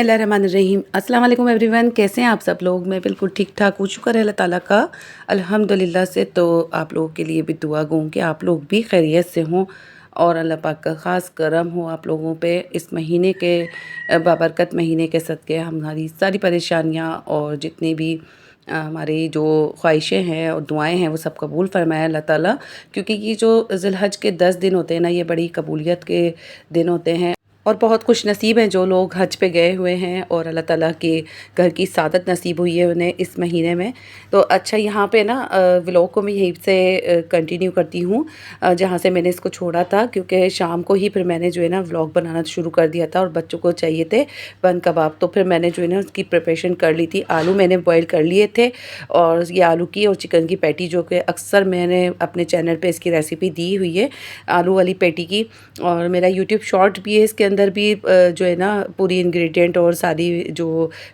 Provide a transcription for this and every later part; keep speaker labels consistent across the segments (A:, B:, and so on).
A: बिस्मिल्लाहिर्रहमानिर्रहीम। अस्सलाम वालेकुम एवरीवन, कैसे हैं आप सब लोग। मैं बिल्कुल ठीक ठाक हूँ, शुक्र है अल्लाह ताला का अल्हम्दुलिल्लाह से। तो आप लोगों के लिए भी दुआ गूँ कि आप लोग भी खैरियत से हों और अल्लाह पाक का ख़ास करम हो आप लोगों पे इस महीने के बाबरकत महीने के सदक़े हमारी सारी परेशानियाँ और जितनी भी हमारी जो ख्वाहिशें हैं और दुआएं हैं वो सब कबूल फरमाए अल्लाह ताला। क्योंकि ये जो ज़िलहज के 10 दिन होते हैं ना, ये बड़ी कबूलियत के दिन होते हैं और बहुत खुश नसीब हैं जो लोग हज पे गए हुए हैं और अल्लाह ताला के घर की सादत नसीब हुई है उन्हें इस महीने में। तो अच्छा, यहाँ पे ना व्लॉग को मैं यहीं से कंटिन्यू करती हूँ जहाँ से मैंने इसको छोड़ा था, क्योंकि शाम को ही फिर मैंने जो है ना व्लॉग बनाना शुरू कर दिया था और बच्चों को चाहिए थे बन कबाब। तो फिर मैंने जो है ना उसकी प्रिपरेशन कर ली थी। आलू मैंने बॉयल कर लिए थे और ये आलू की और चिकन की पैटी, जो कि अक्सर मैंने अपने चैनल पर इसकी रेसिपी दी हुई है आलू वाली पैटी की, और मेरा यूट्यूब शॉर्ट भी है, इसके अंदर भी जो है ना पूरी इंग्रेडिएंट और सारी जो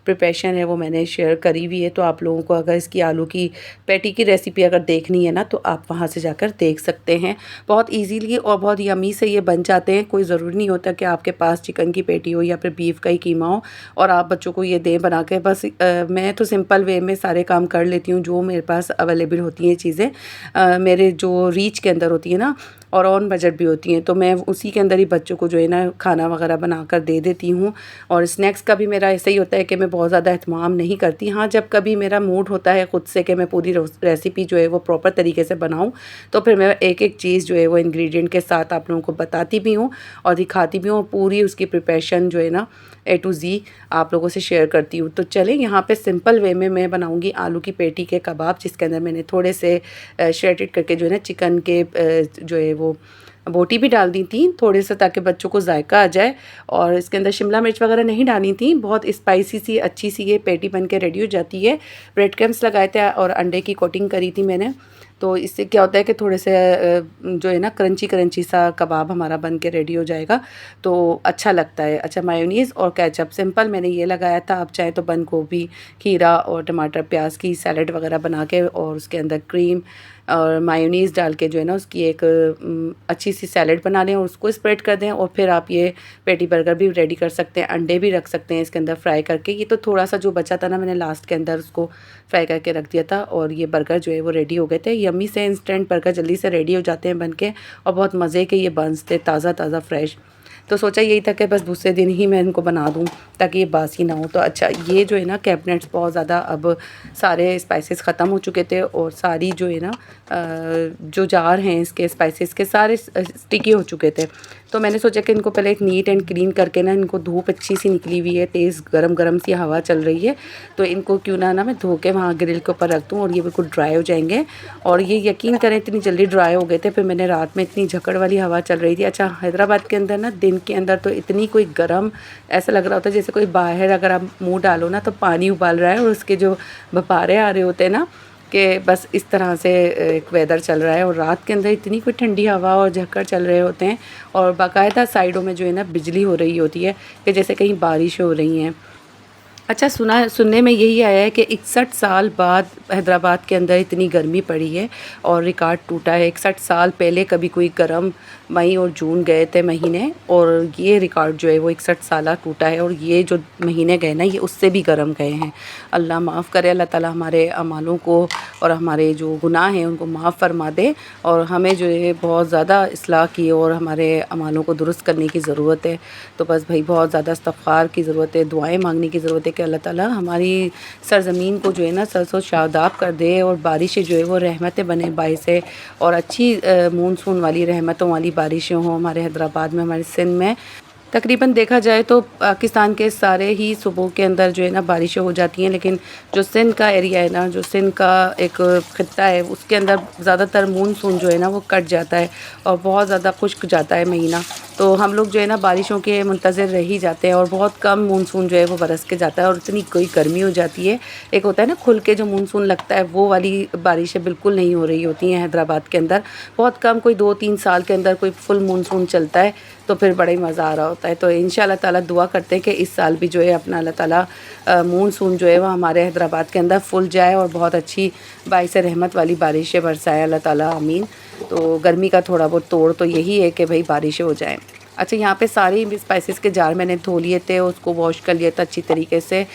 A: प्रिपरेशन है वो मैंने शेयर करी हुई है। तो आप लोगों को अगर इसकी आलू की पैटी की रेसिपी अगर देखनी है ना तो आप वहाँ से जाकर देख सकते हैं। बहुत इजीली और बहुत यमी से ये बन जाते हैं। कोई ज़रूरी नहीं होता कि आपके पास चिकन की पैटी हो या फिर बीफ का ही कीमा हो और आप बच्चों को ये दें बना के। बस मैं तो सिंपल वे में सारे काम कर लेती हूँ जो मेरे पास अवेलेबल होती हैं चीज़ें, मेरे जो रीच के अंदर होती है ना और ऑन बजट भी होती हैं। तो मैं उसी के अंदर ही बच्चों को जो है ना खाना वगैरह बनाकर दे देती हूँ। और स्नैक्स का भी मेरा ऐसा ही होता है कि मैं बहुत ज़्यादा एहतमाम नहीं करती। हाँ, जब कभी मेरा मूड होता है ख़ुद से कि मैं पूरी रेसिपी जो है वो प्रॉपर तरीके से बनाऊँ तो फिर मैं एक एक चीज़ जो है वो इंग्रेडिएंट के साथ आप लोगों को बताती भी हूँ और दिखाती भी हूँ। पूरी उसकी प्रिपरेशन जो है ना A to Z आप लोगों से शेयर करती हूँ। तो चलें, यहाँ पे सिंपल वे में मैं बनाऊँगी आलू की पैटी के कबाब, जिसके अंदर मैंने थोड़े से श्रेडेड करके जो है ना चिकन के जो है वो बोटी भी डाल दी थी थोड़े से, ताकि बच्चों को जायका आ जाए। और इसके अंदर शिमला मिर्च वगैरह नहीं डाली थी। बहुत स्पाइसी सी अच्छी सी ये पैटी बन के रेडी हो जाती है। ब्रेड क्रम्स लगाए थे और अंडे की कोटिंग करी थी मैंने। तो इससे क्या होता है कि थोड़े से जो है ना क्रंची क्रंची सा कबाब हमारा बन के रेडी हो जाएगा, तो अच्छा लगता है। अच्छा, मायोनीज़ और केचप सिंपल मैंने ये लगाया था। आप चाहे तो बंद गोभी, खीरा और टमाटर प्याज की सैलड वगैरह बना के और उसके अंदर क्रीम और मायोनीज़ डाल के जो है ना उसकी एक अच्छी सी सैलड बना लें और उसको स्प्रेड कर दें। और फिर आप ये पैटी बर्गर भी रेडी कर सकते हैं। अंडे भी रख सकते हैं इसके अंदर फ्राई करके। ये तो थोड़ा सा जो बचा था ना, मैंने लास्ट के अंदर उसको फ्राई करके रख दिया था और ये बर्गर जो है वो रेडी हो गए थे। यम्मी से इंस्टेंट बर्गर जल्दी से रेडी हो जाते हैं बन के और बहुत मज़े के ये बन्स थे, ताज़ा ताज़ा फ्रेश। तो सोचा यही था कि बस दूसरे दिन ही मैं इनको बना दूं ताकि ये बासी ना हो। तो अच्छा, ये जो है ना कैबिनेट्स बहुत ज़्यादा अब सारे स्पाइसेस ख़त्म हो चुके थे और सारी जो है ना जो जार हैं इसके स्पाइसेस के सारे स्टिकी हो चुके थे। तो मैंने सोचा कि इनको पहले एक नीट एंड क्लीन करके ना, इनको धूप अच्छी सी निकली हुई है, तेज़ गरम गरम सी हवा चल रही है, तो इनको क्यों ना मैं धो के वहाँ ग्रिल के ऊपर रख दूँ और ये बिल्कुल ड्राई हो जाएंगे। और ये यकीन करें इतनी जल्दी ड्राई हो गए थे। फिर मैंने रात में, इतनी झकड़ वाली हवा चल रही थी। अच्छा, हैदराबाद के अंदर ना दिन के अंदर तो इतनी कोई गर्म ऐसा लग रहा होता है जैसे कोई बाहर अगर आप मुँह डालो ना तो पानी उबाल रहा है और उसके जो भपारे आ रहे होते हैं ना, कि बस इस तरह से एक वेदर चल रहा है। और रात के अंदर इतनी कोई ठंडी हवा और झक्कड़ चल रहे होते हैं और बाकायदा साइडों में जो है ना बिजली हो रही होती है कि जैसे कहीं बारिश हो रही हैं। अच्छा, सुनने में यही आया है कि 61 साल बाद हैदराबाद के अंदर इतनी गर्मी पड़ी है और रिकॉर्ड टूटा है। 61 साल पहले कभी कोई गर्म मई और जून गए थे महीने और ये रिकॉर्ड जो है वो 61 साल टूटा है। और ये जो महीने गए ना ये उससे भी गर्म गए हैं। अल्लाह माफ़ करे, अल्लाह ताला हमारे अमालों को और हमारे जो गुनाह हैं उनको माफ़ फरमा दे और हमें जो है बहुत ज़्यादा इस्लाह की और हमारे अमालों को दुरुस्त करने की ज़रूरत है। तो बस भाई बहुत ज़्यादा इस्तग़फ़ार की ज़रूरत है, दुआएं मांगने की ज़रूरत है कि अल्लाह ताला हमारी सरज़मीन को जो है ना सरसो शादाब कर दे और बारिशें जो है वो रहमतें बने बाइस है और अच्छी मानसून वाली रहमतों वाली बारिशें हों हमारे हैदराबाद में, हमारे सिंध में। तकरीबन देखा जाए तो पाकिस्तान के सारे ही सूबों के अंदर जो है ना बारिशें हो जाती हैं, लेकिन जो सिंध का एरिया है ना, जो सिंध का एक ख़ित्ता है, उसके अंदर ज़्यादातर मानसून जो है ना वो कट जाता है और बहुत ज़्यादा खुश्क जाता है महीना। तो हम लोग जो है ना बारिशों के मुंतज़िर रह ही जाते हैं और बहुत कम मानसून जो है वो बरस के जाता है और इतनी कोई गर्मी हो जाती है। एक होता है ना खुल के जो मानसून लगता है, वो वाली बारिशें बिल्कुल नहीं हो रही होती हैं हैदराबाद के अंदर। बहुत कम, कोई 2-3 साल के अंदर कोई फुल मानसून चलता है, तो फिर बड़ा ही मज़ा आ रहा होता है। तो इंशाअल्लाह ताला दुआ करते हैं कि इस साल भी जो है अपना अल्लाह ताला मानसून जो है वो हमारे हैदराबाद के अंदर फुल जाए और बहुत अच्छी बाइस रहमत वाली बारिशें बरसाए अल्लाह ताला, आमीन। तो गर्मी का थोड़ा बहुत तोड़ तो यही है कि भाई बारिशें हो जाएँ। अच्छा, यहाँ पे सारे स्पाइसेस के जार मैंने धो लिए थे, उसको वॉश कर लिया था अच्छी तरीके से।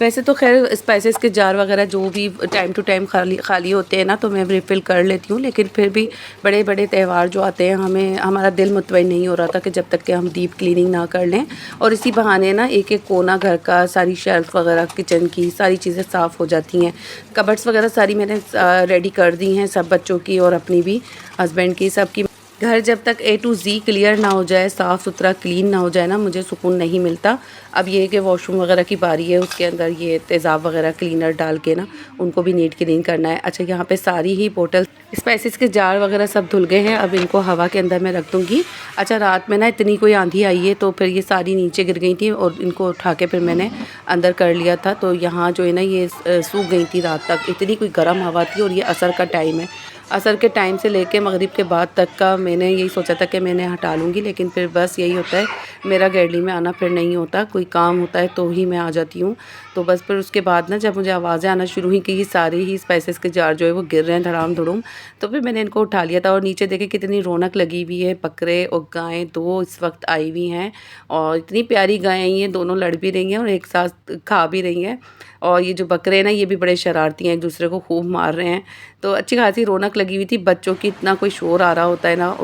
A: वैसे तो खैर स्पाइसेस के जार वगैरह जो भी टाइम टू टाइम खाली होते हैं ना, तो मैं रिफ़िल कर लेती हूँ, लेकिन फिर भी बड़े बड़े त्यौहार जो आते हैं, हमारा दिल मुतमईन नहीं हो रहा था कि जब तक कि हम डीप क्लीनिंग ना कर लें। और इसी बहाने ना एक एक कोना घर का, सारी शेल्फ वगैरह किचन की सारी चीज़ें साफ़ हो जाती हैं। कबर्ड्स वगैरह सारी मैंने रेडी कर दी हैं, सब बच्चों की और अपनी भी, हस्बैंड की, सबकी। घर जब तक ए टू ज़ी क्लियर ना हो जाए, साफ़ सुथरा क्लीन ना हो जाए ना, मुझे सुकून नहीं मिलता। अब ये है कि वॉशरूम वगैरह की बारी है, उसके अंदर ये तेज़ाब वगैरह क्लीनर डाल के ना उनको भी नीट क्लीन करना है। अच्छा, यहाँ पे सारी ही बोतल स्पाइसेस के जार वगैरह सब धुल गए हैं, अब इनको हवा के अंदर मैं रख दूँगी। अच्छा, रात में ना इतनी कोई आंधी आई है, तो फिर ये सारी नीचे गिर गई थी और इनको उठा के फिर मैंने अंदर कर लिया था। तो यहाँ जो है ना ये सूख गई थी रात तक, इतनी कोई गर्म हवा थी। और ये असर का टाइम है, असर के टाइम से लेके मगरिब के बाद तक का मैंने यही सोचा था कि मैंने हटा लूँगी, लेकिन फिर बस यही होता है, मेरा गैलरी में आना फिर नहीं होता, कोई काम होता है तो ही मैं आ जाती हूँ। तो बस फिर उसके बाद ना जब मुझे आवाज़ें आना शुरू हुई कि ये सारे ही स्पाइसेस के जार जो है वो गिर रहे हैं धड़ाम धुड़ुम, तो फिर मैंने इनको उठा लिया था। और नीचे देखे कितनी रौनक लगी हुई है, बकरे और गायें 2 इस वक्त आई हुई हैं और इतनी प्यारी गायें आई हैं, दोनों लड़ भी रही हैं और एक साथ खा भी रही हैं। और ये जो बकरे हैं ना, ये भी बड़े शरारती हैं, एक दूसरे को खूब मार रहे हैं। तो अच्छी खासी रौनक लगी हुई थी, बच्चों की इतना कोई शोर आ रहा होता है ना।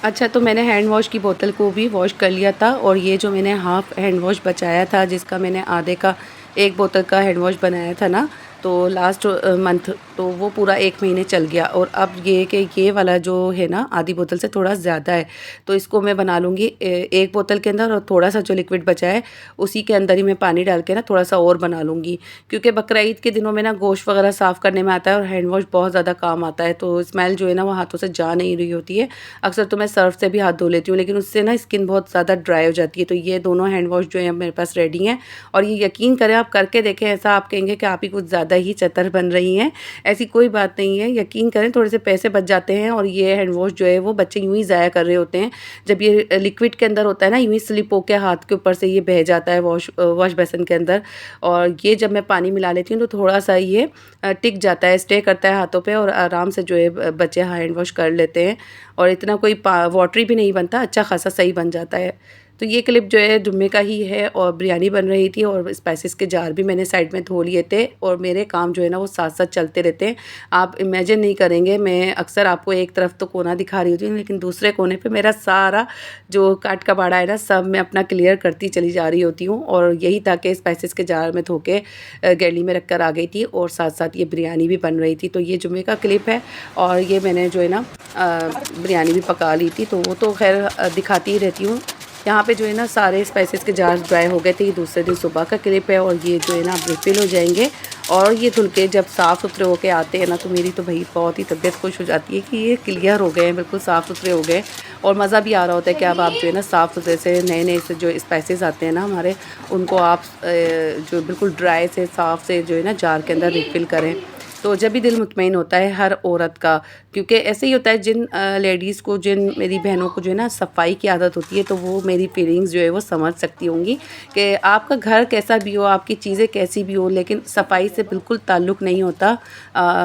A: अच्छा, तो मैंने हैंड वॉश की बोतल को भी वॉश कर लिया था। और ये जो मैंने हाफ़ हैंड वॉश बचाया था, जिसका मैंने आधे का, एक बोतल का हैंड वॉश बनाया था ना, तो लास्ट मंथ, तो वो पूरा 1 महीने चल गया। और अब ये कि ये वाला जो है ना, आधी बोतल से थोड़ा ज़्यादा है, तो इसको मैं बना लूँगी एक बोतल के अंदर, और थोड़ा सा जो लिक्विड बचा है उसी के अंदर ही मैं पानी डाल के ना थोड़ा सा और बना लूँगी। क्योंकि बकरा ईद के दिनों में ना गोश्त वगैरह साफ़ करने में आता है और हैंड वॉश बहुत ज़्यादा काम आता है, तो स्मेल जो है ना वो हाथों से जा नहीं रही होती है। अक्सर तो मैं सर्फ से भी हाथ धो लेती हूँ, लेकिन उससे ना स्किन बहुत ज़्यादा ड्राई हो जाती है। तो ये दोनों हैंड वॉश जो है मेरे पास रेडी हैं। और ये यकीन करें, आप करके देखें, ऐसा आप कहेंगे कि आप ही कुछ ज़्यादा ही चतर बन रही हैं। ऐसी कोई बात नहीं है, यकीन करें, थोड़े से पैसे बच जाते हैं। और ये हैंड वॉश जो है वो बच्चे यूँ ही ज़ाया कर रहे होते हैं। जब ये लिक्विड के अंदर होता है ना, यूँ ही स्लिप होकर हाथ के ऊपर से ये बह जाता है वॉश बेसिन के अंदर। और ये जब मैं पानी मिला लेती हूँ तो थोड़ा सा ये टिक जाता है, स्टे करता है हाथों पे, और आराम से जो है बच्चे हैंड वॉश कर लेते हैं। और इतना कोई वाटरी भी नहीं बनता, अच्छा खासा सही बन जाता है। तो ये क्लिप जो है जुम्मे का ही है, और बिरयानी बन रही थी और स्पाइसेस के जार भी मैंने साइड में धो लिए थे। और मेरे काम जो है ना वो साथ साथ चलते रहते हैं। आप इमेजिन नहीं करेंगे, मैं अक्सर आपको एक तरफ तो कोना दिखा रही होती हूँ, लेकिन दूसरे कोने पे मेरा सारा जो काट कबाड़ा है ना, सब मैं अपना क्लियर करती चली जा रही होती हूँ। और यही था कि स्पाइसेस के जार में धो के गैलरी में रख कर आ गई थी, और साथ साथ ये बिरयानी भी बन रही थी। तो ये जुम्मे का क्लिप है, और ये मैंने जो है ना बिरयानी भी पका ली थी, तो वो तो खैर दिखाती ही रहती हूँ। यहाँ पे जो है ना सारे स्पाइसेस के जार ड्राई हो गए थे, ये दूसरे दिन सुबह का क्लिप है। और ये जो है ना अब रिफ़िल हो जाएंगे, और ये धुल के जब साफ़ सुथरे होके आते हैं ना, तो मेरी तो भाई बहुत ही तबीयत खुश हो जाती है कि ये क्लियर हो गए हैं, बिल्कुल साफ़ सुथरे हो गए। और मज़ा भी आ रहा होता है कि अब आप जो है ना साफ़ सुथरे से, नए नए से जो स्पाइसेस आते हैं ना हमारे, उनको आप जो बिल्कुल ड्राई से, साफ़ से जो है ना जार के अंदर रिफ़िल करें। तो जब भी दिल मुतमईन होता है हर औरत का, क्योंकि ऐसे ही होता है, जिन लेडीज़ को, जिन मेरी बहनों को जो है ना सफाई की आदत होती है, तो वो मेरी फीलिंग्स जो है वो समझ सकती होंगी कि आपका घर कैसा भी हो, आपकी चीज़ें कैसी भी हो, लेकिन सफाई से बिल्कुल ताल्लुक़ नहीं होता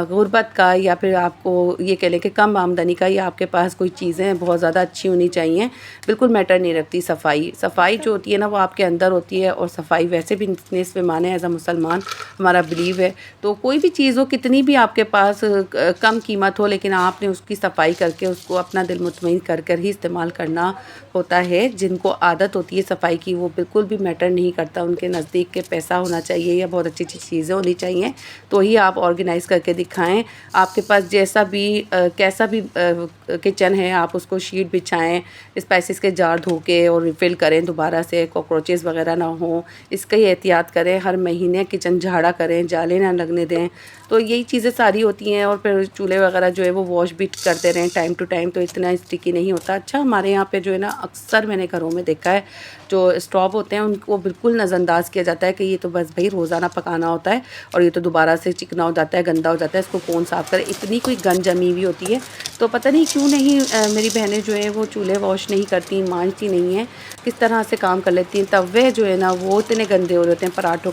A: गुर्बत का, या फिर आपको ये कह लें कि कम आमदनी का, या आपके पास कोई चीज़ें बहुत ज़्यादा अच्छी होनी चाहिए, बिल्कुल मैटर नहीं रखती। सफाई जो होती है ना वो आपके अंदर होती है, और सफाई वैसे भी निस्फ़ ईमान है, एज़ अ मुसलमान हमारा बिलीव है। तो कोई भी चीज़ हो, कितनी भी आपके पास कम कीमत हो, लेकिन आपने उसकी सफाई करके उसको अपना दिल मुतमईन कर कर ही इस्तेमाल करना होता है। जिनको आदत होती है सफाई की, वो बिल्कुल भी मैटर नहीं करता, उनके नज़दीक के पैसा होना चाहिए या बहुत अच्छी अच्छी चीज़ें होनी चाहिए, तो ही आप ऑर्गेनाइज़ करके दिखाएं। आपके पास जैसा भी कैसा भी किचन है, आप उसको शीट बिछाएं, स्पाइसेस के जार धो के और रिफ़िल करें दोबारा से, कॉकरोचेस वगैरह ना हो, इसका ही एहतियात करें। हर महीने किचन झाड़ा करें, जाले ना लगने दें। तो यही चीज़ें सारी होती हैं। और फिर चूल्हे वगैरह जो है वो वॉश भी करते रहें टाइम टू टाइम, तो इतना स्टिकी नहीं होता। अच्छा, हमारे यहाँ पे जो है ना अक्सर मैंने घरों में देखा है, जो स्टोव होते हैं उनको बिल्कुल नज़रअंदाज किया जाता है कि ये तो बस भाई रोज़ाना पकाना होता है, और ये तो दोबारा से चिकना हो जाता है, गंदा हो जाता है, इसको कौन साफ़ करे। इतनी कोई गंद जमी हुई होती है, तो पता नहीं क्यों नहीं मेरी बहनें जो है वो चूल्हे वॉश नहीं करती, मांजती नहीं हैं, किस तरह से काम कर लेती हैं। तवे जो है ना वो इतने गंदे हो रहे होते हैं, पराठों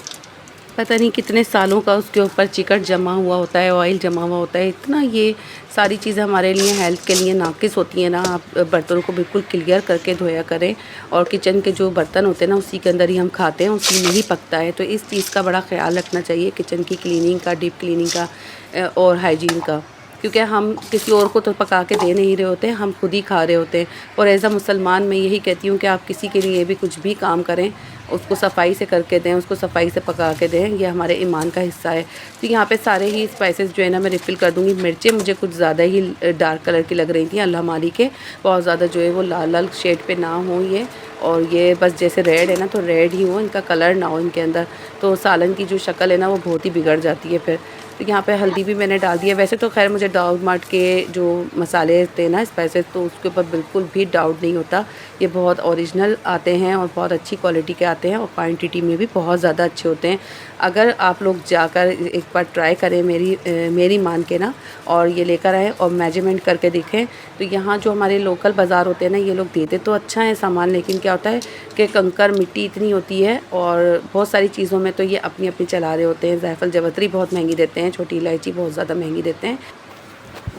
A: पता नहीं कितने सालों का उसके ऊपर चिकट जमा हुआ होता है, ऑयल जमा हुआ होता है। इतना ये सारी चीज़ें हमारे लिए हेल्थ के लिए नाक़िस होती हैं ना। आप बर्तनों को बिल्कुल क्लियर करके धोया करें। और किचन के जो बर्तन होते हैं ना, उसी के अंदर ही हम खाते हैं, उसी में ही पकता है। तो इस चीज़ का बड़ा ख़्याल रखना चाहिए, किचन की क्लीनिंग का, डीप क्लीनिंग का और हाइजीन का। क्योंकि हम किसी और को तो पका के दे नहीं रहे होते, हम खुद ही खा रहे होते हैं। और एज़ अ मुसलमान मैं यही कहती हूँ कि आप किसी के लिए भी कुछ भी काम करें, उसको सफाई से करके दें, उसको सफाई से पका के दें, ये हमारे ईमान का हिस्सा है। तो यहाँ पे सारे ही स्पाइसेस जो है ना मैं रिफ़िल कर दूँगी। मिर्चें मुझे कुछ ज़्यादा ही डार्क कलर की लग रही थी, अल्लाह माली के, बहुत ज़्यादा जो है वो लाल लाल शेड पे ना हो ये। और ये बस जैसे रेड है ना, तो रेड ही हो, इनका कलर ना हो इनके अंदर, तो सालन की जो शक्ल है ना वो बहुत ही बिगड़ जाती है फिर। तो यहाँ पे हल्दी भी मैंने डाल दी है। वैसे तो ख़ैर मुझे दाऊद मार्ट के जो मसाले थे ना, स्पाइसेस, तो उसके ऊपर बिल्कुल भी डाउट नहीं होता। ये बहुत ओरिजिनल आते हैं और बहुत अच्छी क्वालिटी के आते हैं और क्वांटिटी में भी बहुत ज़्यादा अच्छे होते हैं। अगर आप लोग जाकर एक बार ट्राई करें, मेरी मान के ना, और ये लेकर आएँ और मेजरमेंट करके देखें। तो यहाँ जो हमारे लोकल बाज़ार होते हैं ना, ये लोग देते तो अच्छा है सामान, लेकिन क्या होता है कि कंकर मिट्टी इतनी होती है और बहुत सारी चीज़ों में तो ये अपनी अपनी चला रहे होते हैं। जायफल जावित्री बहुत महंगी देते हैं, छोटी इलायची बहुत ज़्यादा महंगी देते हैं।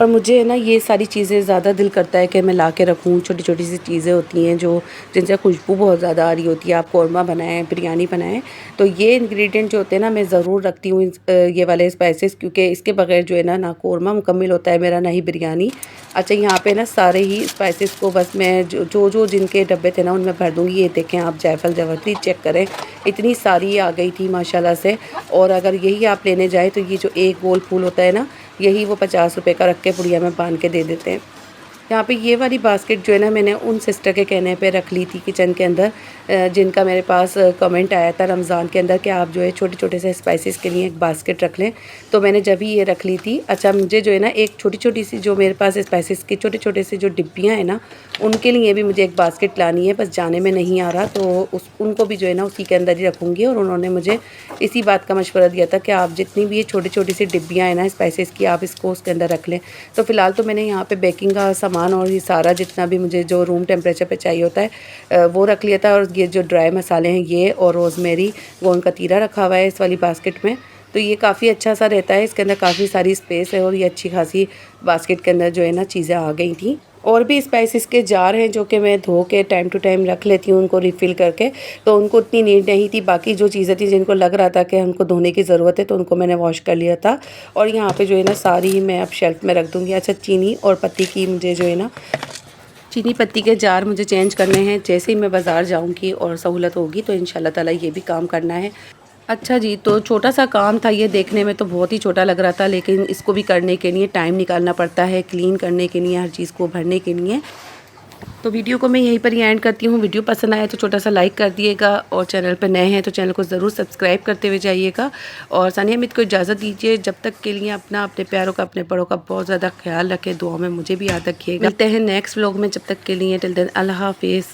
A: और मुझे है ना ये सारी चीज़ें ज़्यादा दिल करता है कि मैं ला के रखूँ। छोटी-छोटी सी चीज़ें होती हैं जो जिनसे खुशबू बहुत ज़्यादा आ रही होती है। आप कौरमा बनाएँ, बिरयानी बनाएँ, तो ये इंग्रेडिएंट जो होते हैं ना मैं ज़रूर रखती हूँ, ये वाले स्पाइसेस, क्योंकि इसके बगैर जो है ना, ना कौरमा मुकम्मल होता है मेरा, ना ही बिरयानी। अच्छा, यहाँ पे ना सारे ही स्पाइसेस को बस मैं जो जिनके डब्बे थे ना उनमें भर दूँगी। ये देखें आप, जायफल जावित्री चेक करें, इतनी सारी आ गई थी माशाल्लाह से। और अगर यही आप लेने जाएँ तो ये जो एक गोल फूल होता है ना, यही वो 50 रुपए का रख के पुड़िया में बांध के दे देते हैं। यहाँ पे ये वाली बास्केट जो है ना, मैंने उन सिस्टर के कहने पे रख ली थी किचन के अंदर, जिनका मेरे पास कमेंट आया था रमज़ान के अंदर कि आप जो है छोटे-छोटे से स्पाइसेस के लिए एक बास्केट रख लें। तो मैंने जब ही ये रख ली थी। अच्छा, मुझे जो है ना एक छोटी-छोटी सी जो मेरे पास स्पाइसेस की छोटे-छोटे से जो डिब्बियाँ हैं ना, उनके लिए भी मुझे एक बास्केट लानी है, बस जाने में नहीं आ रहा। तो उनको भी जो है ना उसी के अंदर ही रखूँगी। और उन्होंने मुझे इसी बात का मशवरा दिया था कि आप जितनी भी ये छोटी-छोटी सी डिब्बियाँ हैं ना स्पाइसेस की, आप इसको उसके अंदर रख लें। तो फ़िलहाल तो मैंने यहाँ पे बेकिंग का सामान और ये सारा जितना भी मुझे जो रूम टेम्परेचर पे चाहिए होता है वो रख लिया था। और ये जो ड्राई मसाले हैं, ये और रोज़मेरी, गोंद कतीरा रखा हुआ है इस वाली बास्केट में। तो ये काफ़ी अच्छा सा रहता है, इसके अंदर काफ़ी सारी स्पेस है और ये अच्छी खासी बास्केट के अंदर जो है ना चीज़ें आ गई थी। और भी स्पाइसेस के जार हैं जो कि मैं धो के टाइम टू टाइम रख लेती हूँ उनको रिफ़िल करके। तो उनको उतनी नीड नहीं थी। बाकी जो चीज़ें थी जिनको लग रहा था कि उनको धोने की ज़रूरत है, तो उनको मैंने वॉश कर लिया था। और यहाँ पे जो है ना सारी ही मैं अब शेल्फ़ में रख दूँगी। अच्छा, चीनी और पत्ती की मुझे जो है ना, चीनी पत्ती के जार मुझे चेंज करने हैं। जैसे ही मैं बाज़ार जाऊँगी और सहूलत होगी तो इंशाल्लाह ताला ये भी काम करना है। अच्छा जी, तो छोटा-सा काम था ये, देखने में तो बहुत ही छोटा लग रहा था, लेकिन इसको भी करने के लिए टाइम निकालना पड़ता है, क्लीन करने के लिए, हर चीज़ को भरने के लिए। तो वीडियो को मैं यहीं पर ही एंड करती हूँ। वीडियो पसंद आए तो छोटा-सा लाइक कर दिएगा और चैनल पर नए हैं तो चैनल को ज़रूर सब्सक्राइब करते हुए जाइएगा। और सानिया मित को इजाज़त दीजिए। जब तक के लिए अपना, अपने प्यारों का, अपने बड़ों का बहुत ज़्यादा ख्याल रखें। दुआ में मुझे भी याद रखिएगा। मिलते हैं नेक्स्ट व्लॉग में, जब तक के लिए टिल देन अल्लाह हाफ़िज़।